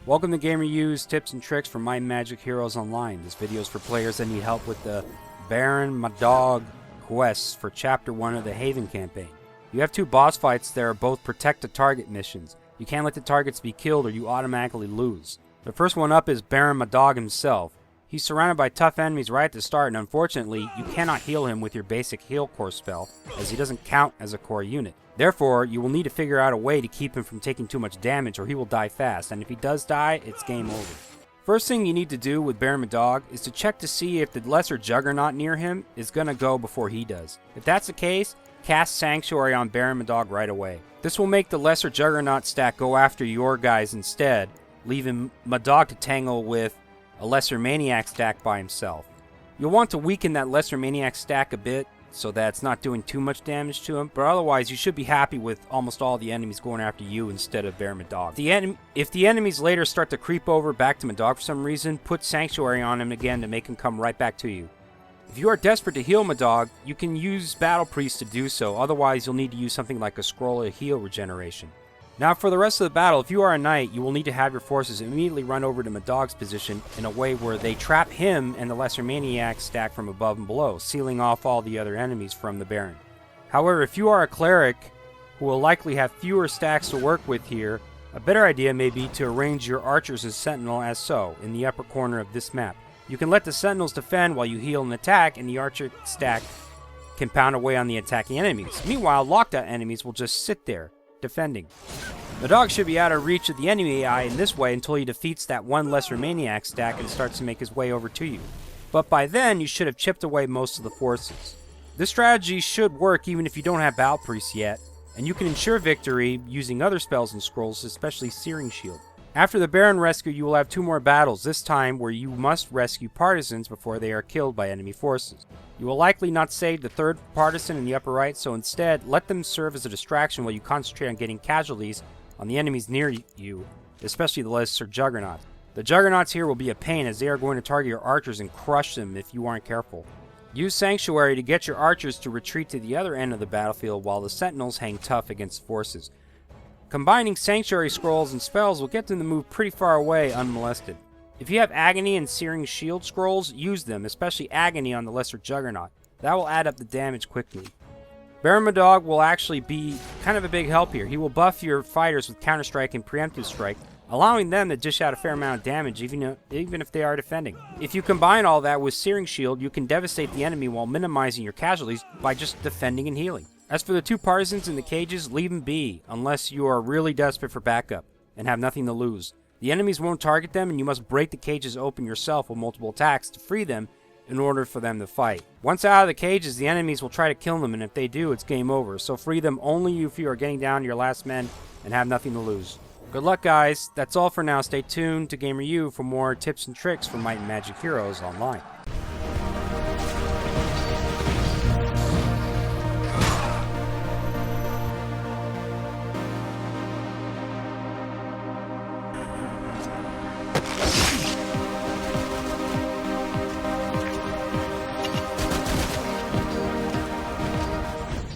Welcome to GamerU's tips and tricks for Might and Magic Heroes Online. This video is for players that need help with the Baron Madog quests for Chapter 1 of the Haven campaign. You have two boss fights that are both protect the target missions. You can't let the targets be killed or you automatically lose. The first one up is Baron Madog himself. He's surrounded by tough enemies right at the start, and unfortunately, you cannot heal him with your basic heal core spell, as he doesn't count as a core unit. Therefore, you will need to figure out a way to keep him from taking too much damage, or he will die fast, and if he does die, it's game over. First thing you need to do with Baron Madog is to check to see if the lesser juggernaut near him is going to go before he does. If that's the case, cast Sanctuary on Baron Madog right away. This will make the lesser juggernaut stack go after your guys instead, leaving Madog to tangle with a lesser maniac stack by himself. You'll want to weaken that lesser maniac stack a bit so that it's not doing too much damage to him, but otherwise you should be happy with almost all the enemies going after you instead of Baron Madog. If the enemies later start to creep over back to Madog for some reason, put Sanctuary on him again to make him come right back to you. If you are desperate to heal Madog, you can use Battle Priest to do so, otherwise you'll need to use something like a Scroll of Regeneration. Now for the rest of the battle, if you are a knight, you will need to have your forces immediately run over to Madog's position in a way where they trap him and the lesser maniac stack from above and below, sealing off all the other enemies from the Baron. However, if you are a cleric who will likely have fewer stacks to work with here, a better idea may be to arrange your archers and sentinel as so, in the upper corner of this map. You can let the sentinels defend while you heal and attack, and the archer stack can pound away on the attacking enemies. Meanwhile, locked out enemies will just sit there, defending. Madog should be out of reach of the enemy AI in this way until he defeats that one lesser maniac stack and starts to make his way over to you. But by then, you should have chipped away most of the forces. This strategy should work even if you don't have Battle Priest yet, and you can ensure victory using other spells and scrolls, especially Searing Shield. After the Baron rescue, you will have two more battles, this time where you must rescue partisans before they are killed by enemy forces. You will likely not save the third partisan in the upper right, so instead, let them serve as a distraction while you concentrate on getting casualties on the enemies near you, especially the lesser juggernauts. The juggernauts here will be a pain as they are going to target your archers and crush them if you aren't careful. Use Sanctuary to get your archers to retreat to the other end of the battlefield while the sentinels hang tough against forces. Combining Sanctuary scrolls and spells will get them to move pretty far away unmolested. If you have Agony and Searing Shield scrolls, use them, especially Agony on the lesser juggernaut. That will add up the damage quickly. Baron Madog will actually be kind of a big help here. He will buff your fighters with Counter Strike and Preemptive Strike, allowing them to dish out a fair amount of damage even if they are defending. If you combine all that with Searing Shield, you can devastate the enemy while minimizing your casualties by just defending and healing. As for the two partisans in the cages, leave them be, unless you are really desperate for backup and have nothing to lose. The enemies won't target them, and you must break the cages open yourself with multiple attacks to free them in order for them to fight. Once out of the cages, the enemies will try to kill them, and if they do, it's game over. So free them only if you are getting down to your last men and have nothing to lose. Good luck, guys. That's all for now. Stay tuned to GamerU for more tips and tricks from Might and Magic Heroes Online.